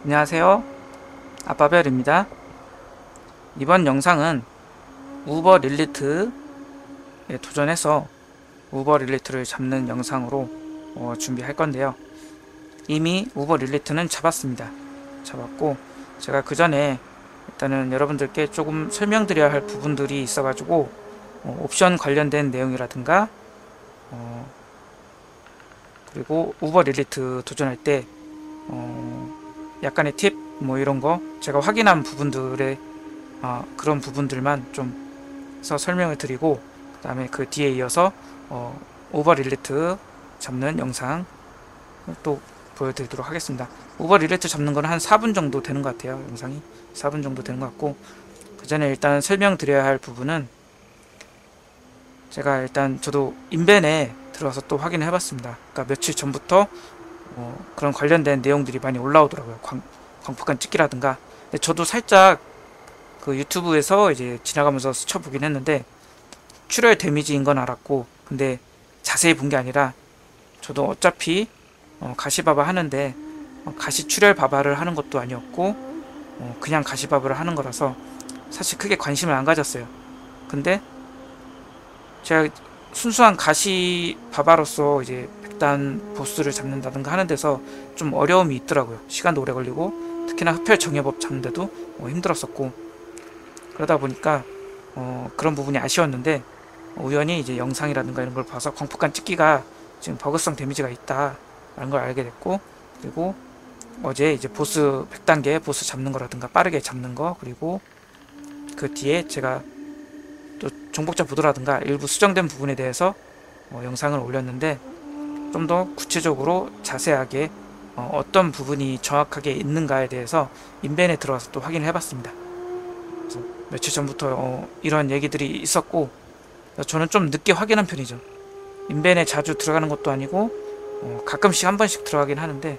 안녕하세요. 아빠별입니다. 이번 영상은 우버 릴리트에 도전해서 우버 릴리트를 잡는 영상으로 준비할 건데요. 이미 우버 릴리트는 잡았습니다. 잡았고 제가 그 전에 일단은 여러분들께 조금 설명드려야 할 부분들이 있어가지고 옵션 관련된 내용이라든가 그리고 우버 릴리트 도전할 때 약간의 팁 뭐 이런 거 제가 확인한 부분들의 그런 부분들만 좀 서 설명을 드리고 그 다음에 그 뒤에 이어서 우버 릴리트 잡는 영상 또 보여드리도록 하겠습니다. 우버 릴리트 잡는 건 한 4분 정도 되는 것 같아요. 영상이 4분 정도 되는 것 같고, 그 전에 일단 설명드려야 할 부분은 제가 일단 저도 인벤에 들어가서 또 확인을 해봤습니다. 그러니까 며칠 전부터 그런 관련된 내용들이 많이 올라오더라고요. 광폭한 찍기라든가. 근데 저도 살짝 그 유튜브에서 이제 지나가면서 스쳐보긴 했는데 출혈 데미지인 건 알았고, 근데 자세히 본 게 아니라 저도 어차피 가시바바 하는데 가시 출혈 바바를 하는 것도 아니었고 그냥 가시바바를 하는 거라서 사실 크게 관심을 안 가졌어요. 근데 제가 순수한 가시 바바로서 이제 백단 보스를 잡는다든가 하는 데서 좀 어려움이 있더라고요. 시간도 오래 걸리고 특히나 흡혈 정예법 잡는데도 힘들었었고, 그러다 보니까 그런 부분이 아쉬웠는데 우연히 이제 영상이라든가 이런 걸 봐서 광폭한 찍기가 지금 버그성 데미지가 있다라는 걸 알게 됐고, 그리고 어제 이제 보스 100단계 보스 잡는 거라든가 빠르게 잡는 거, 그리고 그 뒤에 제가 또 정복자 부도라든가 일부 수정된 부분에 대해서 영상을 올렸는데 좀 더 구체적으로 자세하게 어떤 부분이 정확하게 있는가에 대해서 인벤에 들어와서 또 확인을 해봤습니다. 그래서 며칠 전부터 이런 얘기들이 있었고 저는 좀 늦게 확인한 편이죠. 인벤에 자주 들어가는 것도 아니고 가끔씩 한 번씩 들어가긴 하는데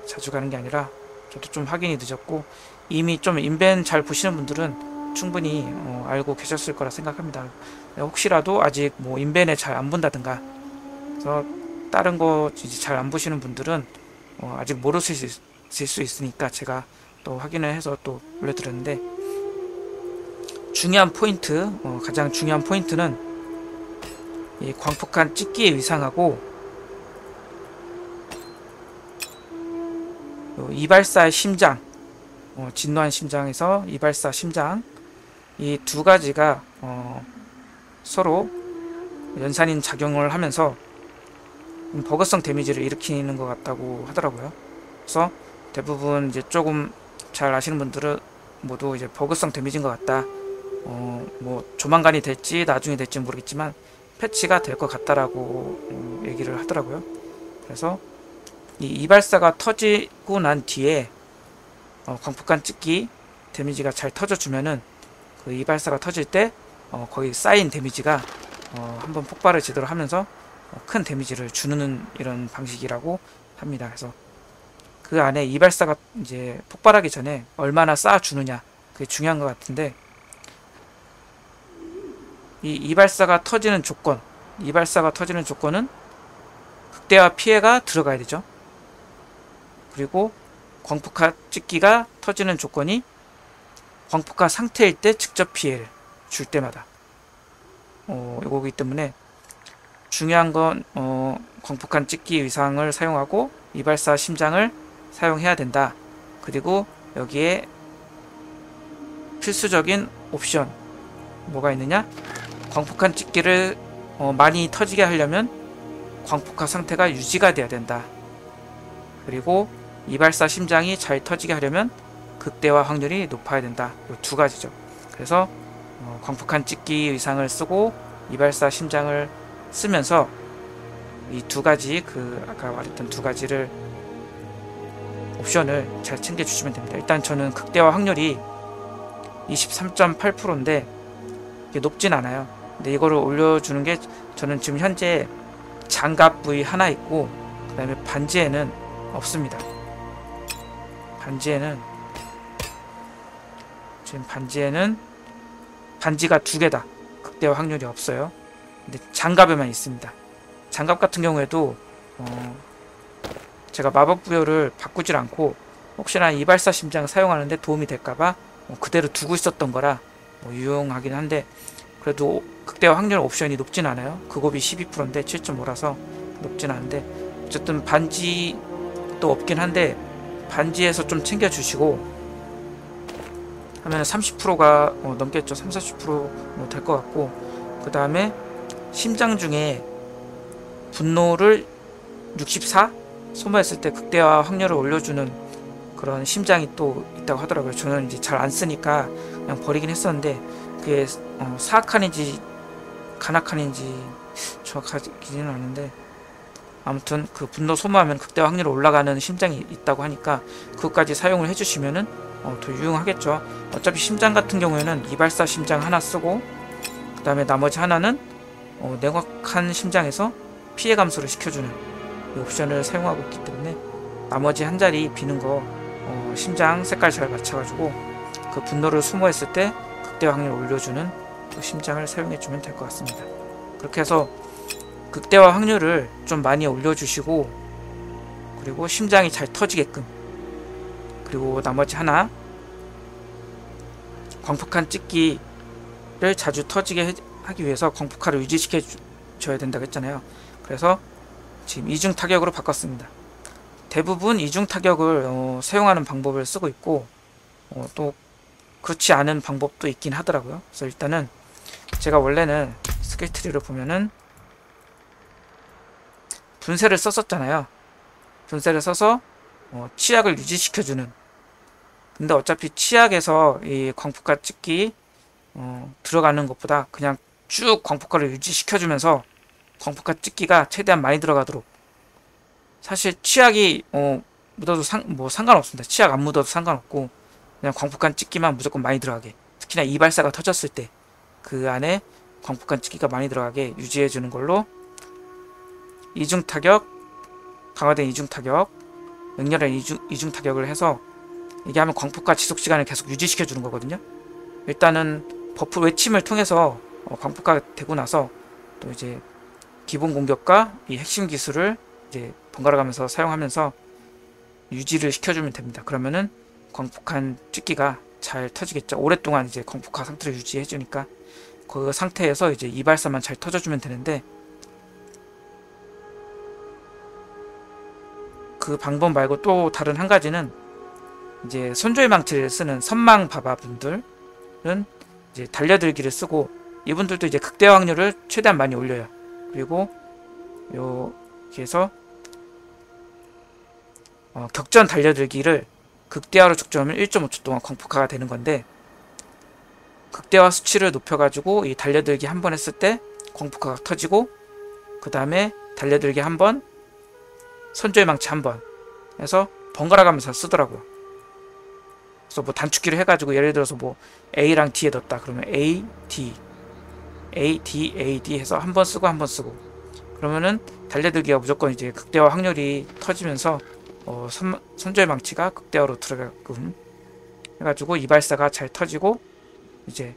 자주 가는 게 아니라 저도 좀 확인이 늦었고, 이미 좀 인벤 잘 보시는 분들은 충분히 알고 계셨을 거라 생각합니다. 혹시라도 아직 뭐 인벤에 잘 안 본다든가 그래서 다른 거 잘 안 보시는 분들은 아직 모르실 수 있으니까 제가 또 확인을 해서 또 올려드렸는데, 중요한 포인트, 가장 중요한 포인트는 이 광폭한 찍기의 위상하고 이발사의 심장, 진노한 심장에서 이발사 심장, 이 두 가지가 서로 연산인 작용을 하면서 버그성 데미지를 일으키는 것 같다고 하더라고요. 그래서 대부분 이제 조금 잘 아시는 분들은 모두 이제 버그성 데미지인 것 같다. 뭐 조만간이 될지 나중에 될지 모르겠지만 패치가 될 것 같다라고 얘기를 하더라고요. 그래서 이 이발사가 터지고 난 뒤에 광폭한 찍기 데미지가 잘 터져주면은 그 이발사가 터질 때 거기 쌓인 데미지가 한번 폭발을 제대로 하면서 큰 데미지를 주는 이런 방식이라고 합니다. 그래서 그 안에 이발사가 이제 폭발하기 전에 얼마나 쌓아주느냐, 그게 중요한 것 같은데, 이 이발사가 터지는 조건은 극대화 피해가 들어가야 되죠. 그리고 광폭화 찍기가 터지는 조건이 광폭화 상태일 때 직접 피해를 줄 때마다 이거기 때문에 중요한 건 광폭한 찍기 위상을 사용하고 이발사 심장을 사용해야 된다. 그리고 여기에 필수적인 옵션 뭐가 있느냐, 광폭한 찍기를 많이 터지게 하려면 광폭화 상태가 유지가 돼야 된다. 그리고 이발사 심장이 잘 터지게 하려면 극대화 확률이 높아야 된다. 이 두 가지죠. 그래서 광폭한 찍기 위상을 쓰고 이발사 심장을 쓰면서 이 두 가지, 아까 말했던 두 가지를 옵션을 잘 챙겨주시면 됩니다. 일단 저는 극대화 확률이 23.8%인데 이게 높진 않아요. 근데 이거를 올려주는 게 저는 지금 현재 장갑 부위 하나 있고 그 다음에 반지에는 없습니다. 반지에는 반지가 두 개다. 극대화 확률이 없어요. 근데 장갑에만 있습니다. 장갑 같은 경우에도 제가 마법 부여를 바꾸질 않고 혹시나 이발사 심장 사용하는데 도움이 될까봐 그대로 두고 있었던 거라 유용하긴 한데, 그래도 극대화 확률 옵션이 높진 않아요. 극옵이 12%인데 7.5라서 높진 않은데, 어쨌든 반지도 없긴 한데 반지에서 좀 챙겨주시고 하면 30%가 넘겠죠. 30-40% 될 것 같고, 그 다음에 심장 중에 분노를 64 소모했을 때 극대화 확률을 올려주는 그런 심장이 또 있다고 하더라고요. 저는 이제 잘 안 쓰니까 그냥 버리긴 했었는데, 그게 사악한인지 간악한인지 정확하지는 않은데, 아무튼 그 분노 소모하면 극대화 확률이 올라가는 심장이 있다고 하니까 그것까지 사용을 해주시면은 더 유용하겠죠. 어차피 심장 같은 경우에는 이발사 심장 하나 쓰고, 그 다음에 나머지 하나는 냉각한 심장에서 피해 감소를 시켜주는 이 옵션을 사용하고 있기 때문에, 나머지 한 자리 비는 거 심장 색깔 잘 맞춰가지고 그 분노를 소모했을 때 극대화 확률을 올려주는 그 심장을 사용해주면 될 것 같습니다. 그렇게 해서 극대화 확률을 좀 많이 올려주시고, 그리고 심장이 잘 터지게끔, 그리고 나머지 하나 광폭한 찍기를 자주 터지게 하기 위해서 광폭화를 유지시켜 줘야 된다고 했잖아요. 그래서 지금 이중 타격으로 바꿨습니다. 대부분 이중 타격을 사용하는 방법을 쓰고 있고, 또 그렇지 않은 방법도 있긴 하더라고요. 그래서 일단은 제가 원래는 스킬 트리를 보면은 분쇄를 썼었잖아요. 분쇄를 써서 치약을 유지시켜주는, 근데 어차피 치약에서 이 광폭화 찍기 들어가는 것보다 그냥 쭉 광폭화를 유지시켜주면서 광폭화 찍기가 최대한 많이 들어가도록, 사실 치약이 묻어도 상관없습니다. 치약 안 묻어도 상관없고 그냥 광폭한 찍기만 무조건 많이 들어가게, 특히나 이발사가 터졌을 때 그 안에 광폭한 찍기가 많이 들어가게 유지해주는 걸로 이중 타격, 강화된 이중 타격, 맹렬한 이중 타격을 해서 이게 하면 광폭화 지속 시간을 계속 유지시켜주는 거거든요. 일단은 버프 외침을 통해서 광폭화가 되고 나서 또 이제 기본 공격과 이 핵심 기술을 이제 번갈아 가면서 사용하면서 유지를 시켜주면 됩니다. 그러면은 광폭한 찍기가 잘 터지겠죠. 오랫동안 이제 광폭화 상태를 유지해주니까 그 상태에서 이제 이발사만 잘 터져주면 되는데, 그 방법 말고 또 다른 한 가지는, 이제 손조의 망치를 쓰는 선망 바바 분들은 이제 달려들기를 쓰고, 이분들도 이제 극대화 확률을 최대한 많이 올려요. 그리고 여기에서 격전 달려들기를 극대화로 적정하면 1.5초 동안 광폭화가 되는 건데, 극대화 수치를 높여가지고 이 달려들기 한 번 했을 때 광폭화가 터지고, 그 다음에 달려들기 한 번, 선조의 망치 한 번 해서 번갈아 가면서 쓰더라고요. 그래서 뭐 단축키를 해가지고 예를 들어서 뭐 A랑 D에 넣었다 그러면 A, D, A, D, A, D 해서 한 번 쓰고 한 번 쓰고, 그러면은 달려들기가 무조건 이제 극대화 확률이 터지면서 선조의 망치가 극대화로 들어가게끔 해가지고 이발사가 잘 터지고, 이제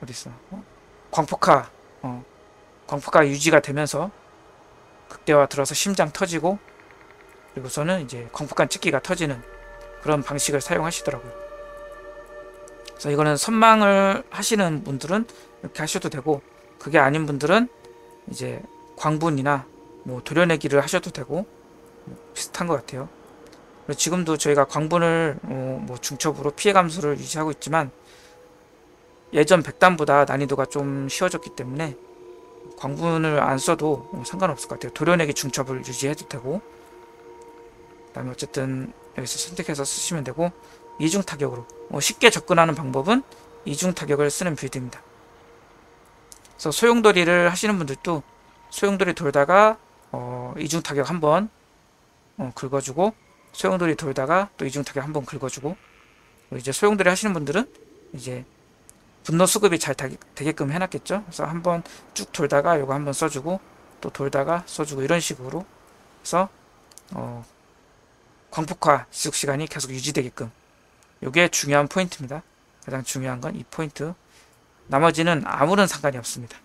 어딨어? 광폭화 유지가 되면서 극대화 들어서 심장 터지고, 그리고서는 이제 광폭한 찍기가 터지는 그런 방식을 사용하시더라고요. 그래서 이거는 선망을 하시는 분들은 이렇게 하셔도 되고, 그게 아닌 분들은 이제 광분이나 뭐 도려내기를 하셔도 되고 비슷한 것 같아요. 그리고 지금도 저희가 광분을 뭐 중첩으로 피해 감소를 유지하고 있지만, 예전 100단보다 난이도가 좀 쉬워졌기 때문에 광분을 안 써도 상관없을 것 같아요. 도려내기 중첩을 유지해도 되고, 그 다음에 어쨌든 여기서 선택해서 쓰시면 되고, 이중 타격으로 쉽게 접근하는 방법은 이중 타격을 쓰는 빌드입니다. 그래서 소용돌이를 하시는 분들도 소용돌이 돌다가 이중 타격 한번 긁어주고, 소용돌이 돌다가 또 이중 타격 한번 긁어주고, 이제 소용돌이 하시는 분들은 이제 분노 수급이 잘 되게끔 해놨겠죠. 그래서 한번 쭉 돌다가 요거 한번 써주고, 또 돌다가 써주고, 이런 식으로 해서 광폭화 지속 시간이 계속 유지되게끔, 요게 중요한 포인트입니다. 가장 중요한 건 이 포인트. 나머지는 아무런 상관이 없습니다.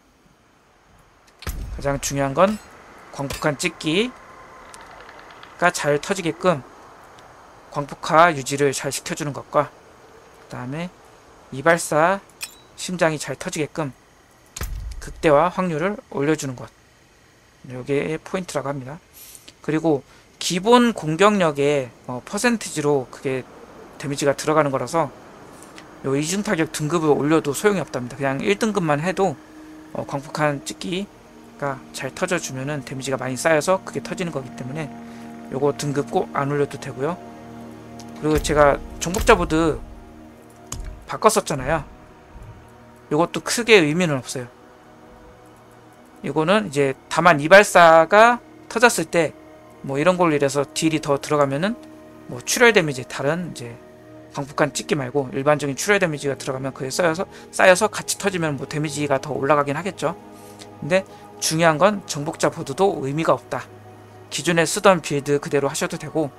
가장 중요한 건 광폭한 찍기, 잘 터지게끔 광폭화 유지를 잘 시켜주는 것과, 그 다음에 이발사 심장이 잘 터지게끔 극대화 확률을 올려주는 것, 이게 포인트라고 합니다. 그리고 기본 공격력의 퍼센티지로 그게 데미지가 들어가는 거라서 요 이중타격 등급을 올려도 소용이 없답니다. 그냥 1등급만 해도 광폭한 찍기가 잘 터져주면은 데미지가 많이 쌓여서 그게 터지는 거기 때문에 요거 등급 꼭 안 올려도 되고요. 그리고 제가 정복자 보드 바꿨었잖아요. 요것도 크게 의미는 없어요. 이거는 이제 다만 이발사가 터졌을 때 뭐 이런 걸로 인해서 딜이 더 들어가면은 뭐 출혈 데미지, 다른 이제 광폭한 찍기 말고 일반적인 출혈 데미지가 들어가면 그게 쌓여서 같이 터지면 뭐 데미지가 더 올라가긴 하겠죠. 근데 중요한 건 정복자 보드도 의미가 없다. 기존에 쓰던 빌드 그대로 하셔도 되고,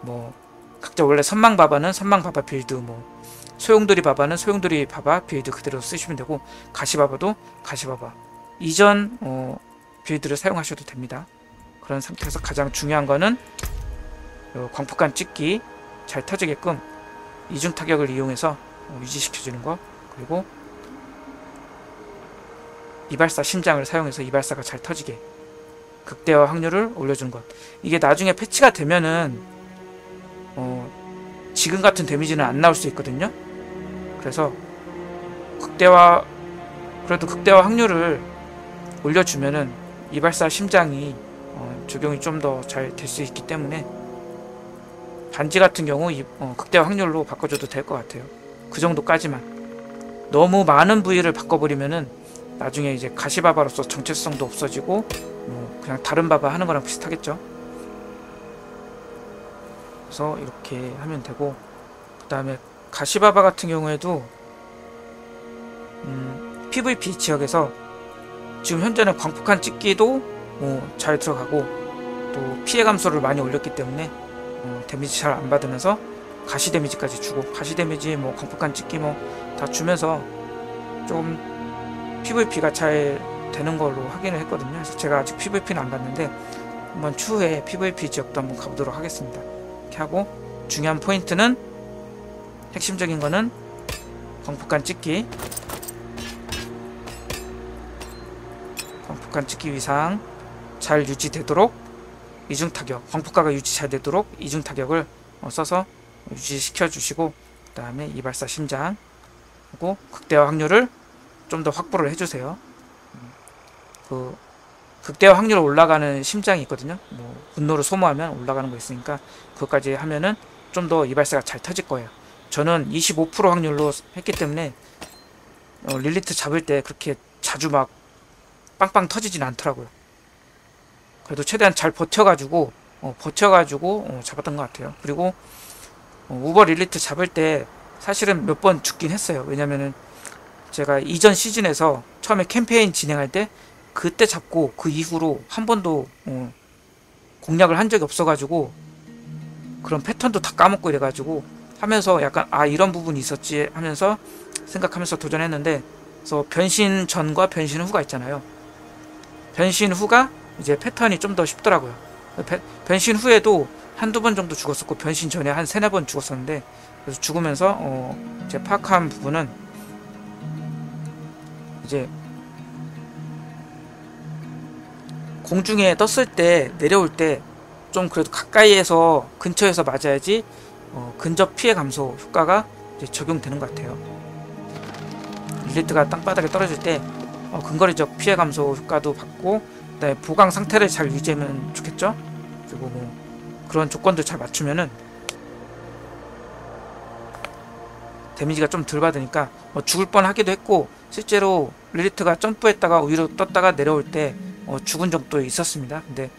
뭐 각자 원래 선망바바는 선망바바 빌드, 뭐 소용돌이 바바는 소용돌이 바바 빌드 그대로 쓰시면 되고, 가시바바도 가시바바 이전 빌드를 사용하셔도 됩니다. 그런 상태에서 가장 중요한 거는 광폭한 찍기 잘 터지게끔 이중 타격을 이용해서 유지시켜주는 거, 그리고 이발사 심장을 사용해서 이발사가 잘 터지게 극대화 확률을 올려주는 것. 이게 나중에 패치가 되면은 지금 같은 데미지는 안 나올 수 있거든요. 그래서 그래도 극대화 확률을 올려주면은 이발사 심장이 적용이 좀 더 잘 될 수 있기 때문에 반지 같은 경우 극대화 확률로 바꿔줘도 될 것 같아요. 그 정도까지만. 너무 많은 부위를 바꿔버리면은 나중에 이제 가시바바로서 정체성도 없어지고 그냥 다른 바바 하는 거랑 비슷하겠죠. 그래서 이렇게 하면 되고, 그 다음에 가시바바 같은 경우에도 PVP 지역에서 지금 현재는 광폭한 찍기도 잘 들어가고 또 피해 감소를 많이 올렸기 때문에 데미지 잘 안 받으면서 가시 데미지까지 주고, 가시 데미지 뭐 광폭한 찍기 뭐 다 주면서 좀 PVP가 잘 되는 걸로 확인을 했거든요. 그래서 제가 아직 PVP는 안 갔는데 한번 추후에 PVP 지역도 한번 가보도록 하겠습니다. 이렇게 하고, 중요한 포인트는, 핵심적인 거는 광폭한 찍기 위상 잘 유지되도록 이중타격, 광폭화가 유지 잘 되도록 이중타격을 써서 유지시켜 주시고, 그 다음에 이발사 심장 하고 극대화 확률을 좀 더 확보를 해주세요. 그 극대화 확률 올라가는 심장이 있거든요. 뭐 분노를 소모하면 올라가는 거 있으니까 그것까지 하면은 좀 더 이발사가 잘 터질 거예요. 저는 25% 확률로 했기 때문에 릴리트 잡을 때 그렇게 자주 막 빵빵 터지진 않더라고요. 그래도 최대한 잘 버텨가지고 잡았던 것 같아요. 그리고 우버 릴리트 잡을 때 사실은 몇 번 죽긴 했어요. 왜냐면은 제가 이전 시즌에서 처음에 캠페인 진행할 때 그때 잡고 그 이후로 한 번도 공략을 한 적이 없어가지고 그런 패턴도 다 까먹고 이래가지고 하면서 약간 이런 부분이 있었지 하면서 생각하면서 도전했는데, 그래서 변신 전과 변신 후가 있잖아요. 변신 후가 이제 패턴이 좀 더 쉽더라고요. 변신 후에도 한두 번 정도 죽었었고, 변신 전에 한 3-4번 죽었었는데, 그래서 죽으면서 제 파악한 부분은 이제 공중에 떴을 때, 내려올 때 좀 그래도 가까이에서 근처에서 맞아야지 근접 피해 감소 효과가 이제 적용되는 것 같아요. 릴리트가 땅바닥에 떨어질 때 근거리적 피해 감소 효과도 받고, 그다음에 보강 상태를 잘 유지하면 좋겠죠. 그리고 뭐 그런 조건도 잘 맞추면은 데미지가 좀 덜 받으니까 죽을 뻔 하기도 했고, 실제로 릴리트가 점프했다가 위로 떴다가 내려올 때 죽은 적도 있었습니다. 근데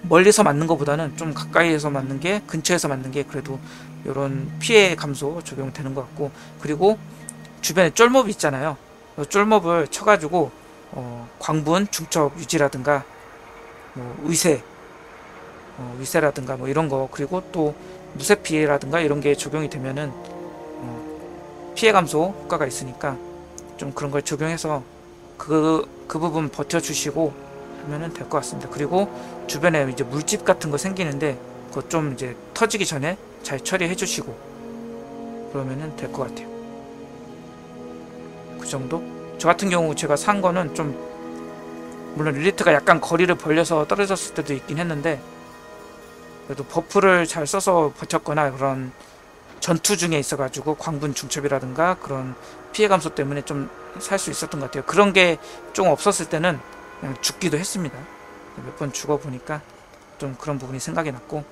멀리서 맞는 것보다는 좀 가까이에서 맞는 게, 근처에서 맞는 게 그래도 이런 피해 감소 적용되는 것 같고, 그리고 주변에 쫄몹이 있잖아요. 쫄몹을 쳐가지고 광분 중첩 유지라든가 뭐 위세라든가 뭐 이런 거, 그리고 또 무쇠 피해라든가 이런 게 적용이 되면은 피해 감소 효과가 있으니까 좀 그런 걸 적용해서 그 부분 버텨주시고 하면은 될 것 같습니다. 그리고 주변에 이제 물집 같은 거 생기는데 그거 좀 이제 터지기 전에 잘 처리해 주시고 그러면은 될 것 같아요. 그 정도? 저 같은 경우 제가 산 거는 좀 물론 릴리트가 약간 거리를 벌려서 떨어졌을 때도 있긴 했는데 그래도 버프를 잘 써서 버텼거나 그런 전투 중에 있어가지고 광분 중첩이라든가 그런 피해 감소 때문에 좀 살 수 있었던 것 같아요. 그런 게 좀 없었을 때는 그냥 죽기도 했습니다. 몇 번 죽어보니까 좀 그런 부분이 생각이 났고,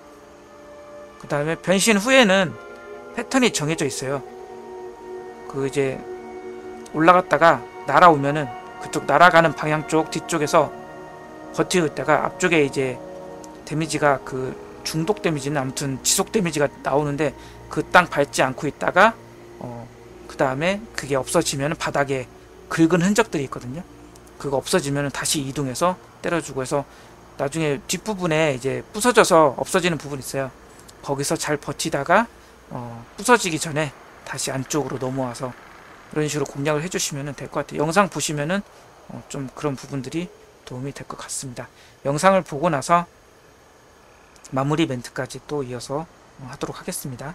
그 다음에 변신 후에는 패턴이 정해져 있어요. 그 이제 올라갔다가 날아오면은 그쪽 날아가는 방향 쪽 뒤쪽에서 버티고 있다가 앞쪽에 이제 데미지가 그 중독 데미지는 아무튼 지속 데미지가 나오는데 그 땅 밟지 않고 있다가 그 다음에 그게 없어지면 바닥에 긁은 흔적들이 있거든요. 그거 없어지면 다시 이동해서 때려주고 해서 나중에 뒷부분에 이제 부서져서 없어지는 부분이 있어요. 거기서 잘 버티다가 부서지기 전에 다시 안쪽으로 넘어와서 이런 식으로 공략을 해주시면 될 것 같아요. 영상 보시면은 좀 그런 부분들이 도움이 될 것 같습니다. 영상을 보고 나서 마무리 멘트까지 또 이어서 하도록 하겠습니다.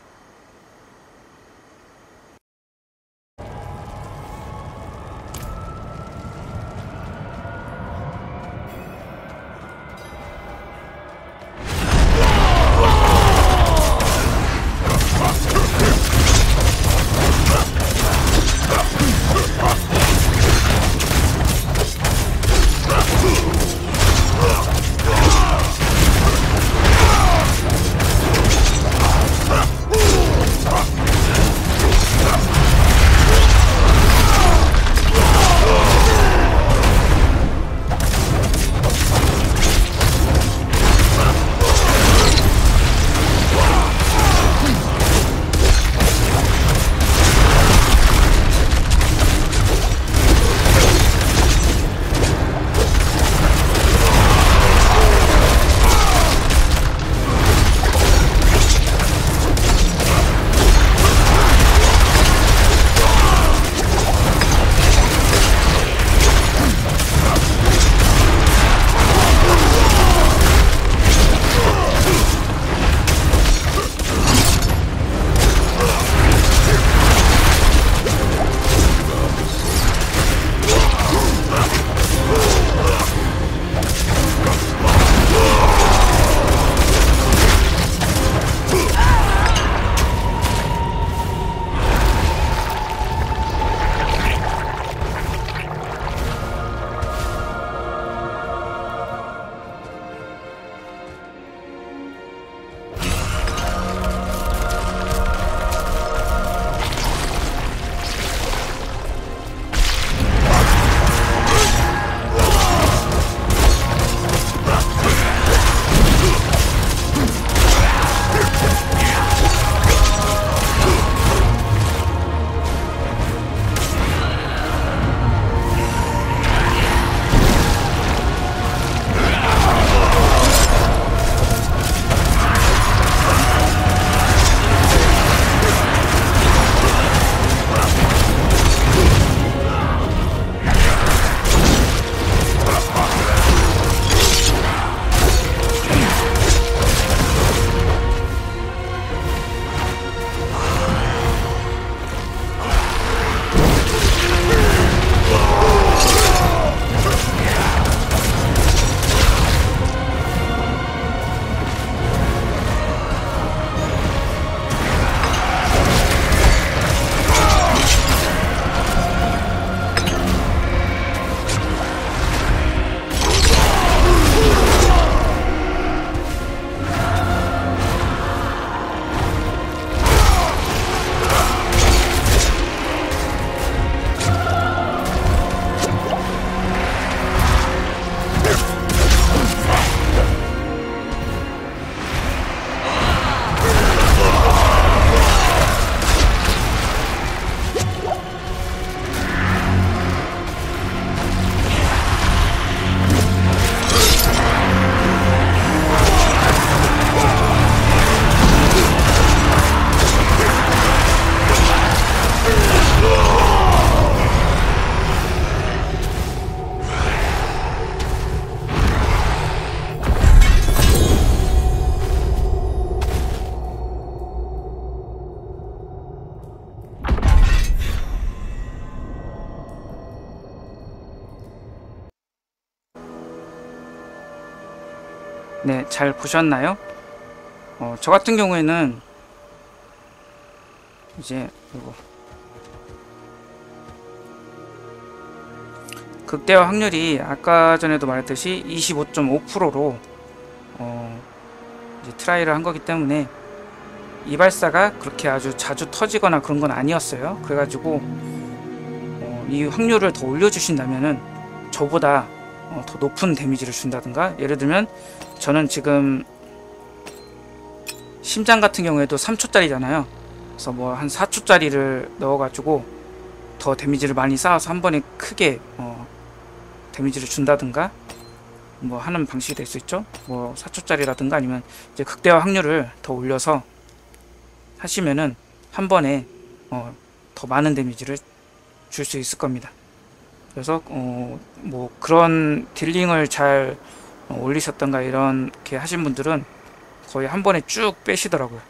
네, 잘 보셨나요? 저 같은 경우에는 이제 이거 극대화 확률이 아까 전에도 말했듯이 25.5%로 이제 트라이를 한 거기 때문에 이발사가 그렇게 아주 자주 터지거나 그런 건 아니었어요. 그래가지고 이 확률을 더 올려주신다면은 저보다 더 높은 데미지를 준다든가, 예를 들면 저는 지금 심장 같은 경우에도 3초짜리잖아요. 그래서 뭐 한 4초짜리를 넣어가지고 더 데미지를 많이 쌓아서 한 번에 크게 데미지를 준다든가 뭐 하는 방식이 될 수 있죠. 뭐 4초짜리라든가 아니면 이제 극대화 확률을 더 올려서 하시면은 한 번에 더 많은 데미지를 줄 수 있을 겁니다. 그래서 뭐 그런 딜링을 잘 올리셨던가 이렇게 하신 분들은 거의 한 번에 쭉 빼시더라고요.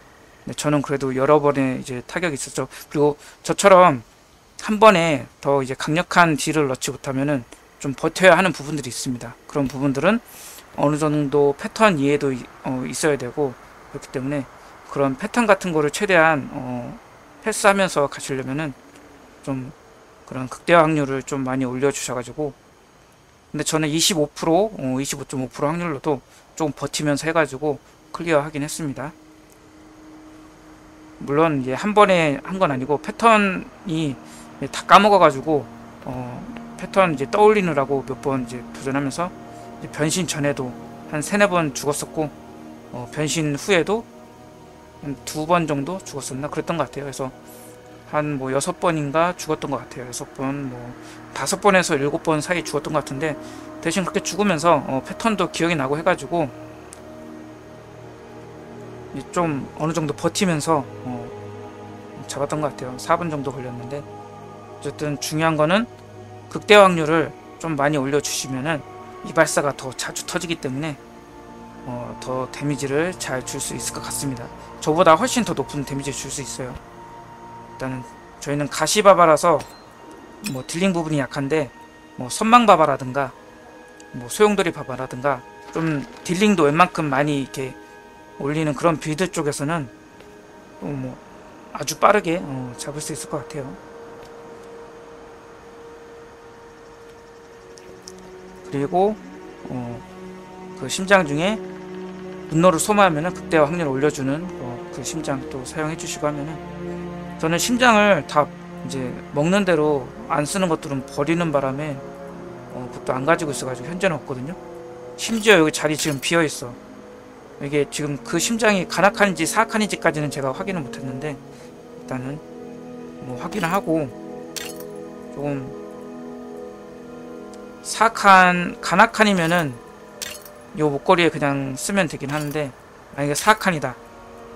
근데 저는 그래도 여러 번의 이제 타격이 있었죠. 그리고 저처럼 한 번에 더 이제 강력한 딜을 넣지 못하면은 좀 버텨야 하는 부분들이 있습니다. 그런 부분들은 어느 정도 패턴 이해도 있어야 되고, 그렇기 때문에 그런 패턴 같은 거를 최대한 패스하면서 가시려면은 좀 그런 극대화 확률을 좀 많이 올려주셔가지고, 근데 저는 25.5% 확률로도 조금 버티면서 해가지고 클리어 하긴 했습니다. 물론 이제 한 번에 한 건 아니고 패턴이 다 까먹어가지고 패턴 이제 떠올리느라고 몇 번 이제 도전하면서 이제 변신 전에도 한 3-4번 죽었었고, 변신 후에도 한 2번 정도 죽었었나 그랬던 것 같아요. 그래서 한 뭐 6번인가 죽었던 것 같아요. 6번, 뭐 5번에서 7번 사이 죽었던 것 같은데, 대신 그렇게 죽으면서 패턴도 기억이 나고 해가지고 좀 어느 정도 버티면서 잡았던 것 같아요. 4분 정도 걸렸는데, 어쨌든 중요한 거는 극대화 확률을 좀 많이 올려주시면은 이발사가 더 자주 터지기 때문에 더 데미지를 잘 줄 수 있을 것 같습니다. 저보다 훨씬 더 높은 데미지를 줄 수 있어요. 일단은 저희는 가시바바라서 뭐 딜링 부분이 약한데, 뭐 선망바바라든가 뭐 소용돌이 바바라든가 좀 딜링도 웬만큼 많이 이렇게 올리는 그런 빌드 쪽에서는 뭐 아주 빠르게 잡을 수 있을 것 같아요. 그리고 그 심장 중에 분노를 소모하면은 극대화 확률을 올려주는 그 심장 또 사용해 주시고 하면은, 저는 심장을 다 이제 먹는 대로 안 쓰는 것들은 버리는 바람에 그것도 안 가지고 있어가지고 현재는 없거든요. 심지어 여기 자리 지금 비어 있어. 이게 지금 그 심장이 간악한지 사악한지까지는 제가 확인을 못했는데, 일단은 뭐 확인을 하고, 조금 간악한이면은 요 목걸이에 그냥 쓰면 되긴 하는데, 만약에 사악한이다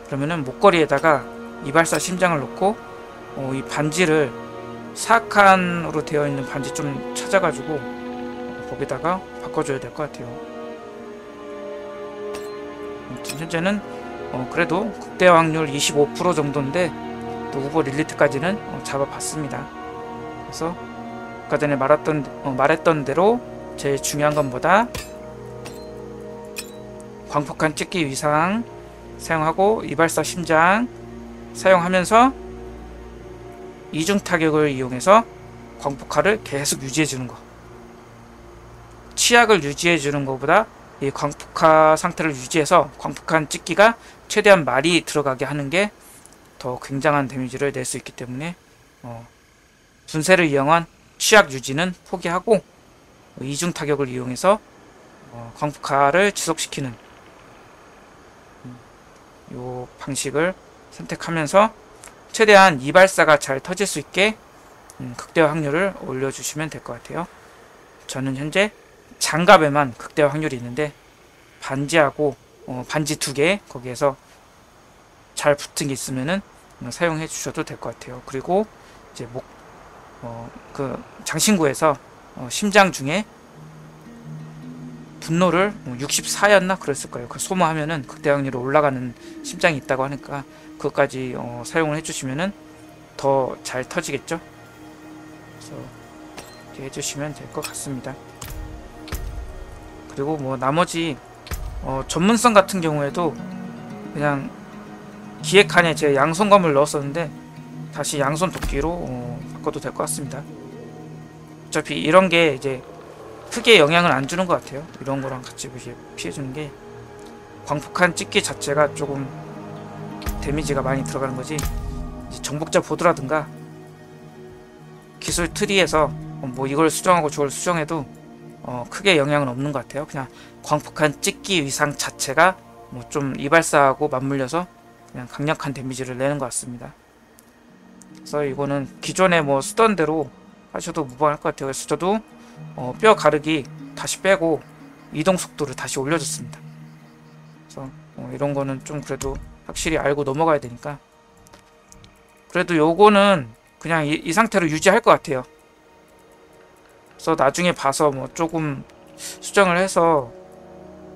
그러면은 목걸이에다가 이발사 심장을 넣고 이 반지를 사악한으로 되어 있는 반지 좀 찾아가지고 거기다가 바꿔줘야 될 것 같아요. 아무튼 현재는 그래도 극대화 확률 25% 정도인데 또 우버 릴리트까지는 잡아봤습니다. 그래서 아까 전에 말했던 대로 제일 중요한 건 뭐다? 광폭한 찍기 위상 사용하고 이발사 심장 사용하면서 이중 타격을 이용해서 광폭화를 계속 유지해주는 거. 치약을 유지해주는 것보다 이 광폭화 상태를 유지해서 광폭한 찍기가 최대한 많이 들어가게 하는 게 더 굉장한 데미지를 낼 수 있기 때문에 분쇄를 이용한 치약 유지는 포기하고 이중 타격을 이용해서 광폭화를 지속시키는 요 방식을 선택하면서 최대한 이발사가 잘 터질 수 있게 극대화 확률을 올려주시면 될 것 같아요. 저는 현재 장갑에만 극대화 확률이 있는데, 반지하고 반지 2개 거기에서 잘 붙은 게 있으면은 사용해 주셔도 될 것 같아요. 그리고 이제 그 장신구에서 심장 중에 분노를 64였나 그랬을 거예요. 그 소모하면은 극대화 확률이 올라가는 심장이 있다고 하니까 그것까지 사용을 해주시면은 더 잘 터지겠죠. 그래서 이렇게 해주시면 될 것 같습니다. 그리고 뭐 나머지 전문성 같은 경우에도 그냥 기획칸에 제 양손검을 넣었었는데 다시 양손 도끼로 바꿔도 될 것 같습니다. 어차피 이런 게 이제 크게 영향을 안 주는 것 같아요. 이런 거랑 같이 이렇게 피해주는 게 광폭한 찍기 자체가 조금 데미지가 많이 들어가는 거지, 이제 정복자 보드라든가 기술 트리에서 뭐 이걸 수정하고 저걸 수정해도 크게 영향은 없는 것 같아요. 그냥 광폭한 찍기 위상 자체가 뭐 좀 이발사하고 맞물려서 그냥 강력한 데미지를 내는 것 같습니다. 그래서 이거는 기존에 뭐 쓰던 대로 하셔도 무방할 것 같아요. 그래서 저도 뼈 가르기 다시 빼고 이동 속도를 다시 올려줬습니다. 그래서 이런 거는 좀 그래도 확실히 알고 넘어가야 되니까, 그래도 요거는 그냥 이 상태로 유지할 것 같아요. 그래서 나중에 봐서 뭐 조금 수정을 해서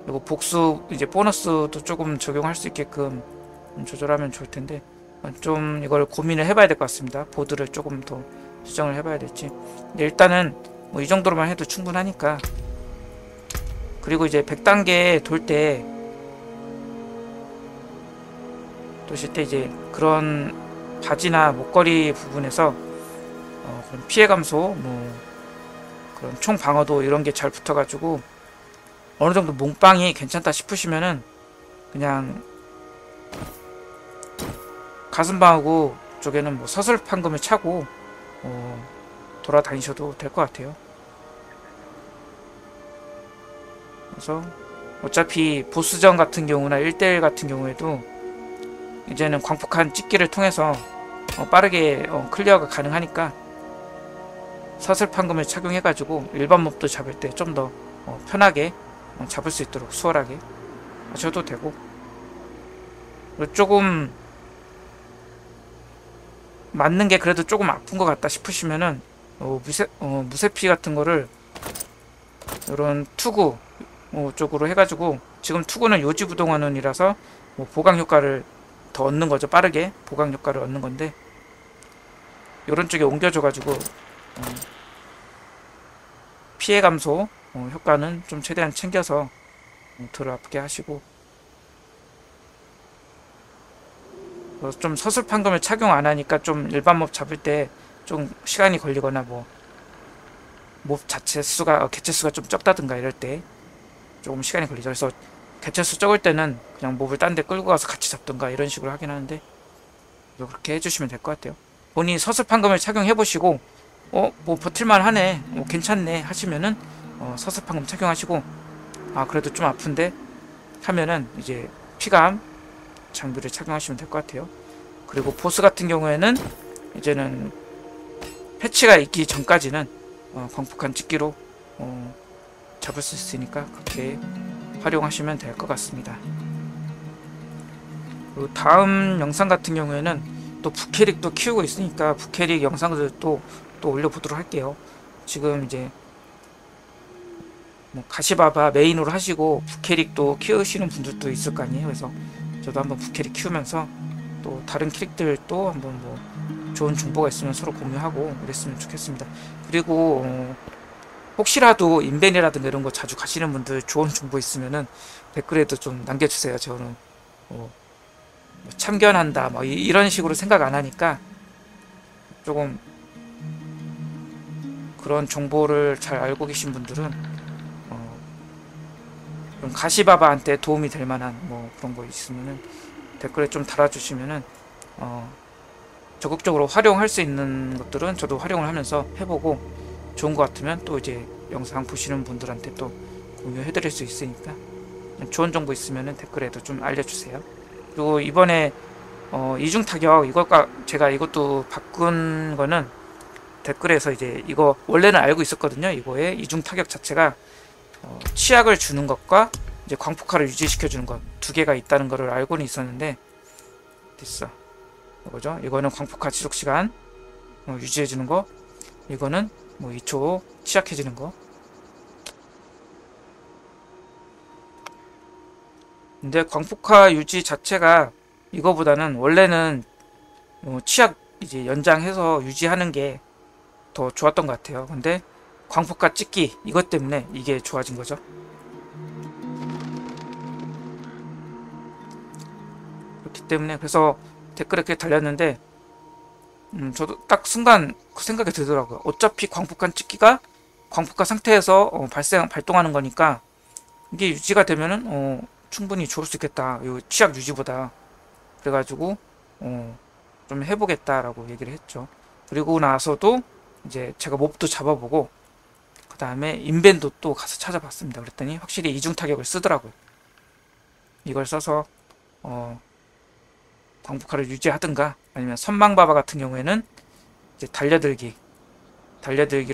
이거 복수 이제 보너스도 조금 적용할 수 있게끔 조절하면 좋을 텐데, 좀 이걸 고민을 해봐야 될 것 같습니다. 보드를 조금 더 수정을 해봐야 될지. 근데 일단은 뭐 이 정도로만 해도 충분하니까. 그리고 이제 100단계 도실 때 이제 그런 바지나 목걸이 부분에서 그런 피해 감소, 뭐 그런 총 방어도 이런 게 잘 붙어가지고 어느 정도 몸빵이 괜찮다 싶으시면은 그냥 가슴방어구 쪽에는 뭐 서슬판금을 차고 돌아다니셔도 될 것 같아요. 그래서 어차피 보스전 같은 경우나 1대1 같은 경우에도 이제는 광폭한 찍기를 통해서 빠르게 클리어가 가능하니까 서슬판금을 착용해가지고 일반 몹도 잡을 때 좀 더 편하게 잡을 수 있도록 수월하게 하셔도 되고, 그리고 조금 맞는 게 그래도 조금 아픈 것 같다 싶으시면은 무쇠피 같은 거를 이런 투구 쪽으로 해가지고, 지금 투구는 요지부동원이라서 뭐 보강 효과를 더 얻는 거죠. 빠르게 보강 효과를 얻는 건데, 이런 쪽에 옮겨줘가지고 피해 감소 효과는 좀 최대한 챙겨서 덜 아프게 하시고, 좀 서술판금을 착용 안 하니까 좀 일반 몹 잡을 때 좀 시간이 걸리거나 뭐 몹 자체 수가 개체 수가 좀 적다든가 이럴 때 조금 시간이 걸리죠. 그래서 개체 수 적을 때는 그냥 몹을 딴 데 끌고 가서 같이 잡든가 이런 식으로 하긴 하는데, 그렇게 해주시면 될 것 같아요. 본인이 서술판금을 착용해 보시고 뭐 버틸만 하네, 뭐 괜찮네 하시면은 서술판금 착용하시고, 그래도 좀 아픈데 하면은 이제 피감 장비를 착용하시면 될 것 같아요. 그리고 보스 같은 경우에는 이제는 패치가 있기 전까지는 광폭한 찍기로 잡을 수 있으니까 그렇게 활용하시면 될 것 같습니다. 그리고 다음 영상 같은 경우에는 또 부캐릭도 키우고 있으니까 부캐릭 영상을 또 올려보도록 할게요. 지금 이제 뭐 가시바바 메인으로 하시고 부캐릭도 키우시는 분들도 있을 거 아니에요. 그래서 저도 한번 부캐릭 키우면서 또 다른 캐릭들도 한번 뭐 좋은 정보가 있으면 서로 공유하고 이랬으면 좋겠습니다. 그리고 혹시라도 인벤이라든가 이런 거 자주 가시는 분들 좋은 정보 있으면은 댓글에도 좀 남겨주세요. 저는 뭐 참견한다 뭐 이런 식으로 생각 안 하니까 조금 그런 정보를 잘 알고 계신 분들은 좀 가시바바한테 도움이 될 만한 뭐 그런 거 있으면은 댓글에 좀 달아주시면은 적극적으로 활용할 수 있는 것들은 저도 활용을 하면서 해보고 좋은 것 같으면 또 이제 영상 보시는 분들한테 또 공유해드릴 수 있으니까 좋은 정보 있으면은 댓글에도 좀 알려주세요. 그리고 이번에 이중 타격 이것과 제가 이것도 바꾼 거는 댓글에서 이제 이거 원래는 알고 있었거든요. 이거의 이중 타격 자체가 치약을 주는 것과 이제 광폭화를 유지시켜 주는 것 두 개가 있다는 것을 알고는 있었는데, 됐어. 이거죠. 이거는 광폭화 지속 시간 유지해 주는 거, 이거는 뭐 2초 치약해 주는 거. 근데 광폭화 유지 자체가 이거보다는 원래는 치약 이제 연장해서 유지하는 게 더 좋았던 것 같아요. 근데 광폭화 찍기 이것 때문에 이게 좋아진 거죠. 그렇기 때문에 그래서 댓글에 그렇게 달렸는데 저도 딱 순간 그 생각이 들더라고요. 어차피 광폭한 찍기가 광폭화 상태에서 발동하는 거니까 이게 유지가 되면은 충분히 좋을 수 있겠다. 요 취약 유지보다. 그래가지고 좀 해보겠다라고 얘기를 했죠. 그리고 나서도 이제 제가 몹도 잡아보고 그 다음에 인벤도 또 가서 찾아봤습니다. 그랬더니 확실히 이중 타격을 쓰더라고요. 이걸 써서 광폭화를 유지하든가 아니면 선망바바 같은 경우에는 이제 달려들기를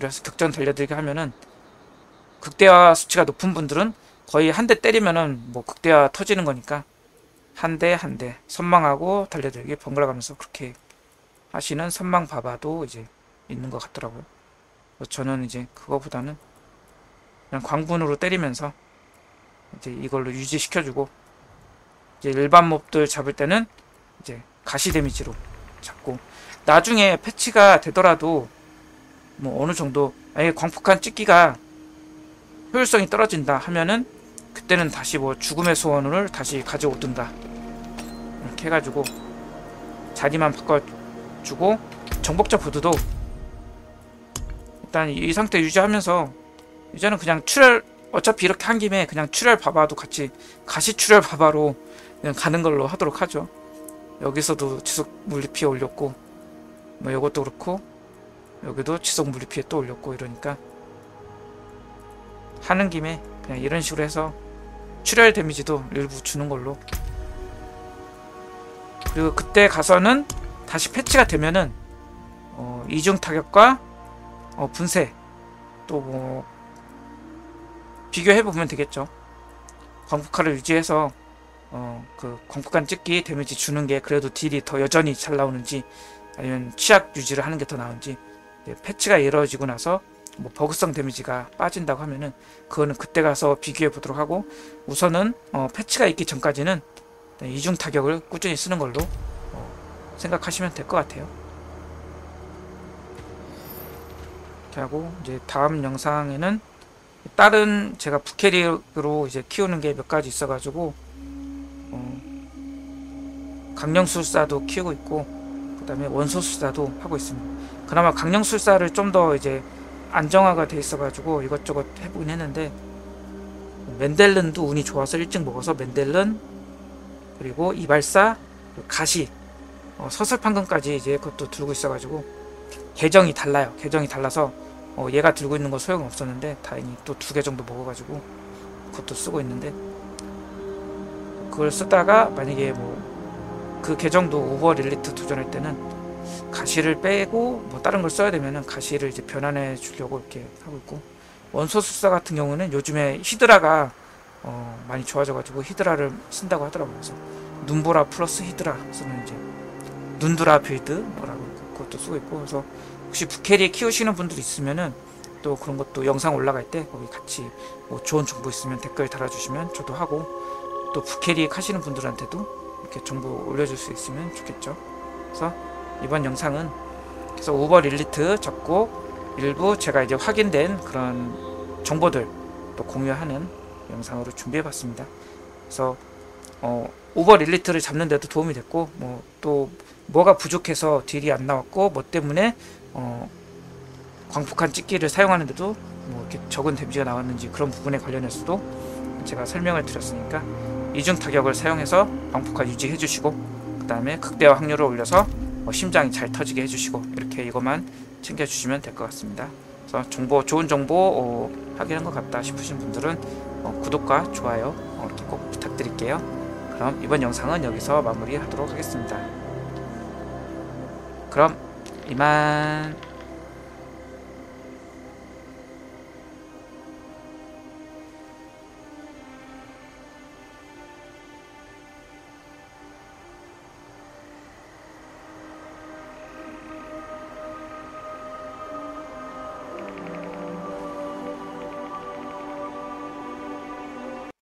해서 격전 달려들기 하면은 극대화 수치가 높은 분들은 거의 한 대 때리면은 뭐 극대화 터지는 거니까 한 대 선망하고 달려들기 번갈아 가면서 그렇게 하시는 선망바바도 이제 있는 것 같더라고요. 저는 이제 그거보다는 그냥 광분으로 때리면서 이제 이걸로 유지시켜주고 이제 일반 몹들 잡을 때는 이제 가시 데미지로 잡고 나중에 패치가 되더라도 뭐 어느 정도 아예 광폭한 찍기가 효율성이 떨어진다 하면은 그때는 다시 뭐 죽음의 소원을 다시 가져오든가 이렇게 해가지고 자리만 바꿔주고 정복자 보드도 일단 이 상태 유지하면서 이제는 그냥 출혈 어차피 이렇게 한 김에 그냥 출혈 바바도 같이 가시 출혈 바바로 그냥 가는 걸로 하도록 하죠. 여기서도 지속 물리피해 올렸고 뭐 이것도 그렇고 여기도 지속 물리피해 또 올렸고 이러니까 하는 김에 그냥 이런 식으로 해서 출혈 데미지도 일부 주는 걸로. 그리고 그때 가서는 다시 패치가 되면은 이중 타격과 분쇄 또 뭐 비교해보면 되겠죠. 광폭화를 유지해서 그 광폭한 찍기 데미지 주는 게 그래도 딜이 더 여전히 잘 나오는지 아니면 취약 유지를 하는 게 더 나은지 패치가 이루어지고 나서 뭐 버그성 데미지가 빠진다고 하면은 그거는 그때 가서 비교해 보도록 하고 우선은 패치가 있기 전까지는 이중 타격을 꾸준히 쓰는 걸로 생각하시면 될 것 같아요. 이렇게 하고 이제 다음 영상에는 다른 제가 부캐릭으로 이제 키우는 게 몇 가지 있어가지고 강령술사도 키우고 있고 그 다음에 원소술사도 하고 있습니다. 그나마 강령술사를 좀 더 이제 안정화가 돼 있어가지고 이것저것 해보긴 했는데 맨델른도 운이 좋아서 일찍 먹어서 맨델른 그리고 이발사 가시 서슬판금까지 이제 그것도 들고 있어가지고 계정이 달라요. 계정이 달라서 얘가 들고 있는 거 소용 없었는데 다행히 또 2개 정도 먹어가지고 그것도 쓰고 있는데 그걸 쓰다가 만약에 뭐 그 계정도 오버 릴리트 도전할 때는 가시를 빼고 뭐 다른 걸 써야 되면은 가시를 이제 변환해 주려고 이렇게 하고 있고 원소술사 같은 경우는 요즘에 히드라가 많이 좋아져가지고 히드라를 쓴다고 하더라고요. 그래서 눈보라 플러스 히드라 쓰는 이제 눈드라 빌드 뭐라고 그것도 쓰고 있고 그래서 혹시 부캐리 키우시는 분들 있으면은 또 그런 것도 영상 올라갈 때 거기 같이 뭐 좋은 정보 있으면 댓글 달아주시면 저도 하고 또 부캐리 하시는 분들한테도 이렇게 정보 올려줄 수 있으면 좋겠죠. 그래서 이번 영상은 그래서 오버 릴리트 잡고 일부 제가 이제 확인된 그런 정보들 또 공유하는 영상으로 준비해봤습니다. 그래서 오버 릴리트를 잡는데도 도움이 됐고 뭐 또 뭐가 부족해서 딜이 안 나왔고 뭐 때문에 광폭한 찍기를 사용하는데도 뭐 이렇게 적은 데미지가 나왔는지 그런 부분에 관련해서도 제가 설명을 드렸으니까 이중 타격을 사용해서 광폭화 유지해 주시고 그 다음에 극대화 확률을 올려서 심장이 잘 터지게 해주시고 이렇게 이것만 챙겨주시면 될 것 같습니다. 그래서 좋은 정보 확인한 것 같다 싶으신 분들은 구독과 좋아요 이렇게 꼭 부탁드릴게요. 그럼 이번 영상은 여기서 마무리하도록 하겠습니다. 그럼 이만.